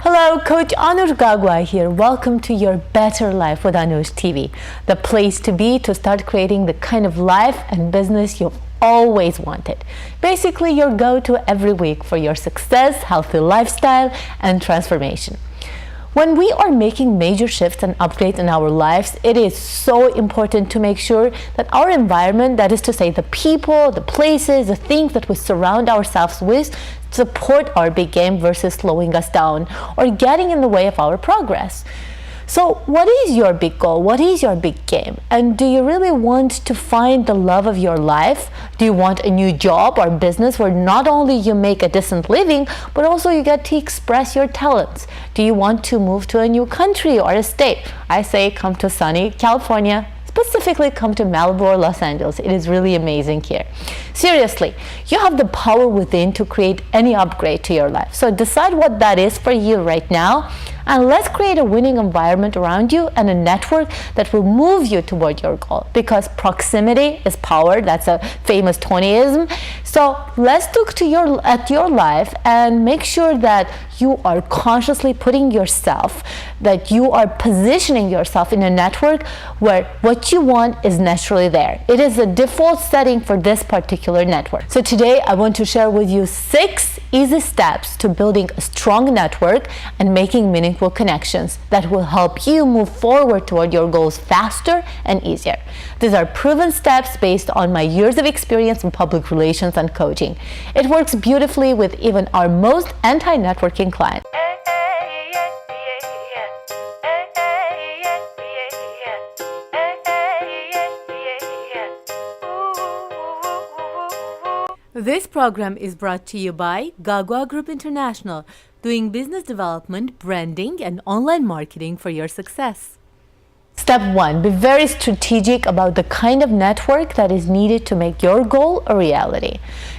Hello, Coach Anush Gagua here. Welcome to your better life with AnushTV, the place to be to start creating the kind of life and business you've always wanted. Basically, your go-to every week for your success, healthy lifestyle, and transformation. When we are making major shifts and upgrades in our lives, it is so important to make sure that our environment, that is to say the people, the places, the things that we surround ourselves with, support our big game versus slowing us down or getting in the way of our progress. So what is your big goal? What is your big game? And do you really want to find the love of your life? Do you want a new job or business where not only you make a decent living, but also you get to express your talents? Do you want to move to a new country or a state? I say come to sunny California. Specifically come to Malibu or Los Angeles. It is really amazing here. Seriously, you have the power within to create any upgrade to your life. So decide what that is for you right now, and let's create a winning environment around you and a network that will move you toward your goal, because proximity is power. That's a famous Tonyism. So let's look at your life and make sure that you are consciously putting yourself, that you are positioning yourself in a network where what you want is naturally there. It is the default setting for this particular network. So today I want to share with you 6 easy steps to building a strong network and making meaningful connections that will help you move forward toward your goals faster and easier. These are proven steps based on my years of experience in public relations and coaching. It works beautifully with even our most anti-networking clients. This program is brought to you by Gagua Group International, doing business development, branding, and online marketing for your success. Step 1. Be very strategic about the kind of network that is needed to make your goal a reality.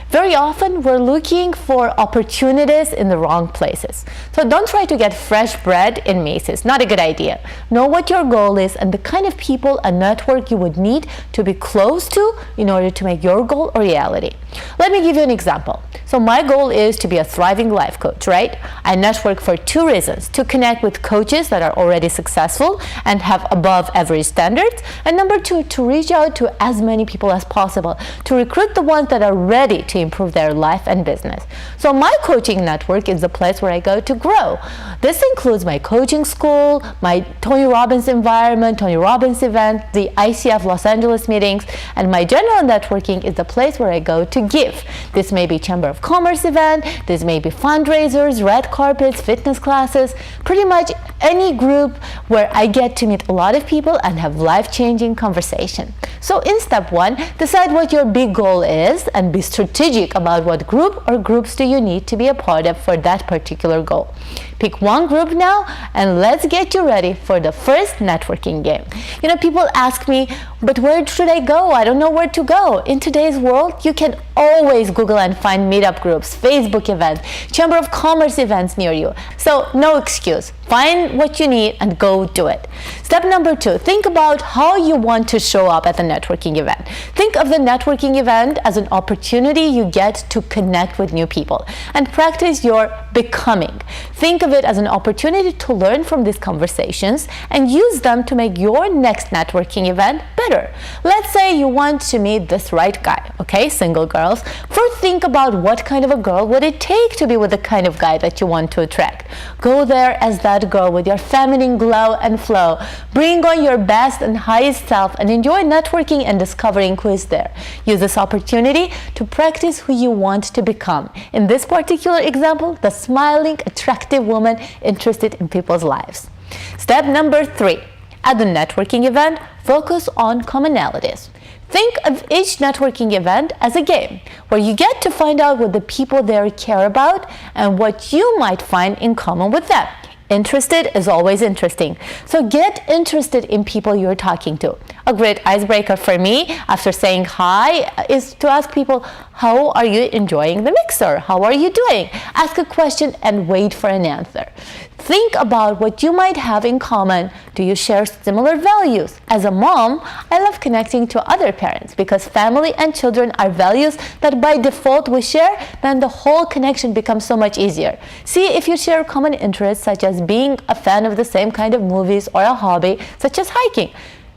Very often, we're looking for opportunities in the wrong places. So don't try to get fresh bread in Macy's. Not a good idea. Know what your goal is and the kind of people and network you would need to be close to in order to make your goal a reality. Let me give you an example. So my goal is to be a thriving life coach, right? I network for 2 reasons: to connect with coaches that are already successful and have above average standards, and number 2, to reach out to as many people as possible, to recruit the ones that are ready to improve their life and business. So my coaching network is the place where I go to grow. This includes my coaching school, my Tony Robbins environment, Tony Robbins event, the ICF Los Angeles meetings, and my general networking is the place where I go to give. This may be Chamber of Commerce event, this may be fundraisers, red carpets, fitness classes, pretty much any group where I get to meet a lot of people and have life-changing conversation. So in step 1, decide what your big goal is and be strategic about what group or groups do you need to be a part of for that particular goal. Pick one group now and let's get you ready for the first networking game. You know, people ask me, but where should I go? I don't know where to go. In today's world, you can always Google and find meetup groups, Facebook events, Chamber of Commerce events near you. So no excuse. Find what you need and go do it. Step number 2, think about how you want to show up at the networking event. Think of the networking event as an opportunity you get to connect with new people and practice your becoming. Think of it as an opportunity to learn from these conversations and use them to make your next networking event better. Let's say you want to meet this right guy, okay, single girls. First, think about what kind of a girl would it take to be with the kind of guy that you want to attract. Go there as that girl with your feminine glow and flow. Bring on your best and highest self and enjoy networking and discovering who is there. Use this opportunity to practice who you want to become. In this particular example, the smiling, attractive woman interested in people's lives. Step number 3. At the networking event, focus on commonalities. Think of each networking event as a game where you get to find out what the people there care about and what you might find in common with them. Interested is always interesting. So get interested in people you're talking to. A great icebreaker for me after saying hi is to ask people, how are you enjoying the mixer? How are you doing? Ask a question and wait for an answer. Think about what you might have in common Do you share similar values? As a mom, I love connecting to other parents because family and children are values that by default we share, then the whole connection becomes so much easier. See if you share common interests such as being a fan of the same kind of movies or a hobby such as hiking.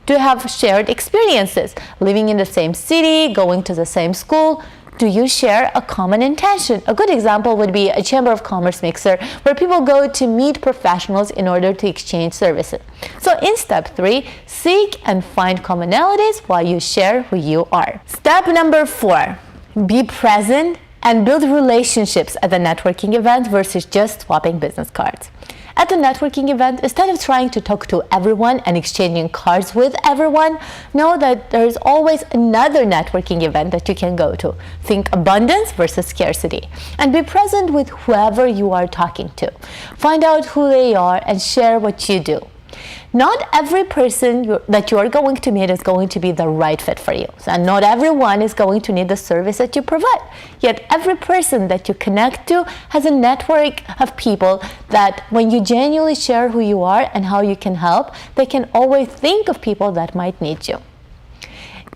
Do you have shared experiences? Living in the same city, going to the same school? Do you share a common intention? A good example would be a Chamber of Commerce mixer where people go to meet professionals in order to exchange services. So in step 3, seek and find commonalities while you share who you are. Step number 4, be present and build relationships at the networking event versus just swapping business cards. At the networking event, instead of trying to talk to everyone and exchanging cards with everyone, know that there is always another networking event that you can go to. Think abundance versus scarcity. And be present with whoever you are talking to. Find out who they are and share what you do. Not every person that you are going to meet is going to be the right fit for you. And not everyone is going to need the service that you provide. Yet every person that you connect to has a network of people that when you genuinely share who you are and how you can help, they can always think of people that might need you.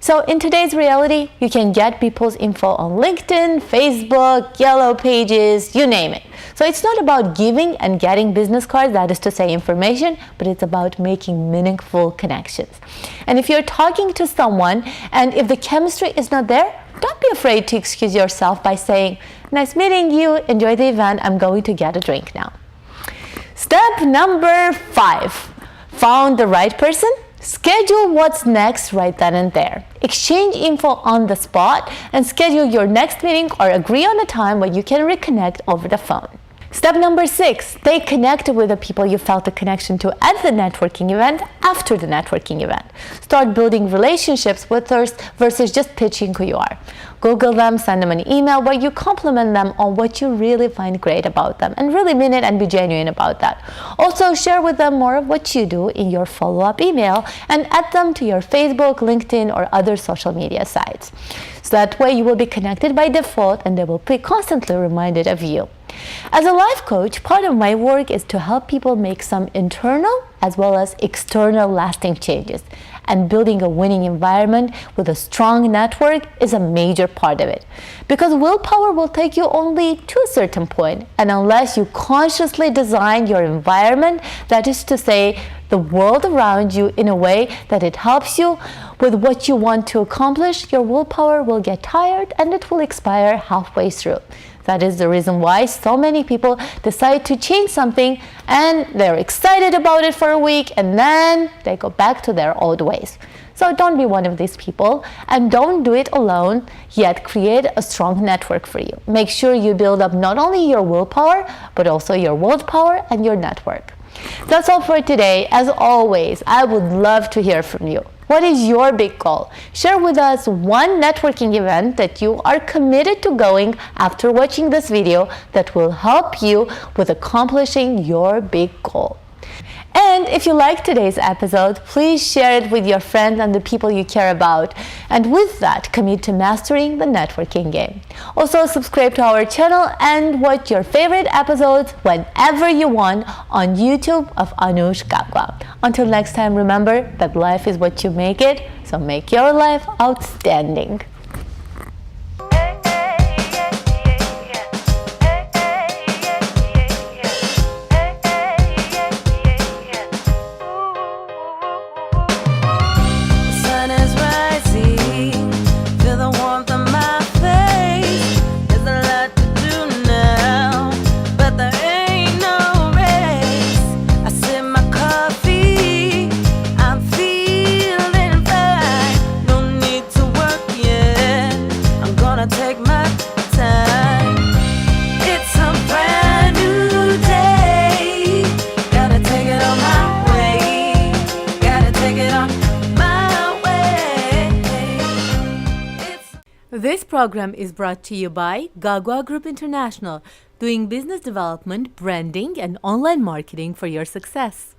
So in today's reality, you can get people's info on LinkedIn, Facebook, Yellow Pages, you name it. So it's not about giving and getting business cards, that is to say information, but it's about making meaningful connections. And if you're talking to someone and if the chemistry is not there, don't be afraid to excuse yourself by saying, nice meeting you, enjoy the event, I'm going to get a drink now. Step number 5, found the right person? Schedule what's next right then and there. Exchange info on the spot and schedule your next meeting or agree on a time when you can reconnect over the phone. Step number 6, stay connected with the people you felt a connection to at the networking event after the networking event. Start building relationships with others versus just pitching who you are. Google them, send them an email where you compliment them on what you really find great about them and really mean it and be genuine about that. Also, share with them more of what you do in your follow-up email and add them to your Facebook, LinkedIn, or other social media sites. So that way you will be connected by default and they will be constantly reminded of you. As a life coach, part of my work is to help people make some internal as well as external lasting changes. And building a winning environment with a strong network is a major part of it. Because willpower will take you only to a certain point, and unless you consciously design your environment, that is to say, the world around you in a way that it helps you with what you want to accomplish, your willpower will get tired and it will expire halfway through. That is the reason why so many people decide to change something and they're excited about it for a week and then they go back to their old ways. So don't be one of these people and don't do it alone, yet create a strong network for you. Make sure you build up not only your willpower, but also your world power and your network. That's all for today. As always, I would love to hear from you. What is your big goal? Share with us one networking event that you are committed to going after watching this video that will help you with accomplishing your big goal. And if you liked today's episode, please share it with your friends and the people you care about. And with that, commit to mastering the networking game. Also, subscribe to our channel and watch your favorite episodes whenever you want on YouTube of Anush Gagua. Until next time, remember that life is what you make it, so make your life outstanding. This program is brought to you by Gagua Group International, doing business development, branding, and online marketing for your success.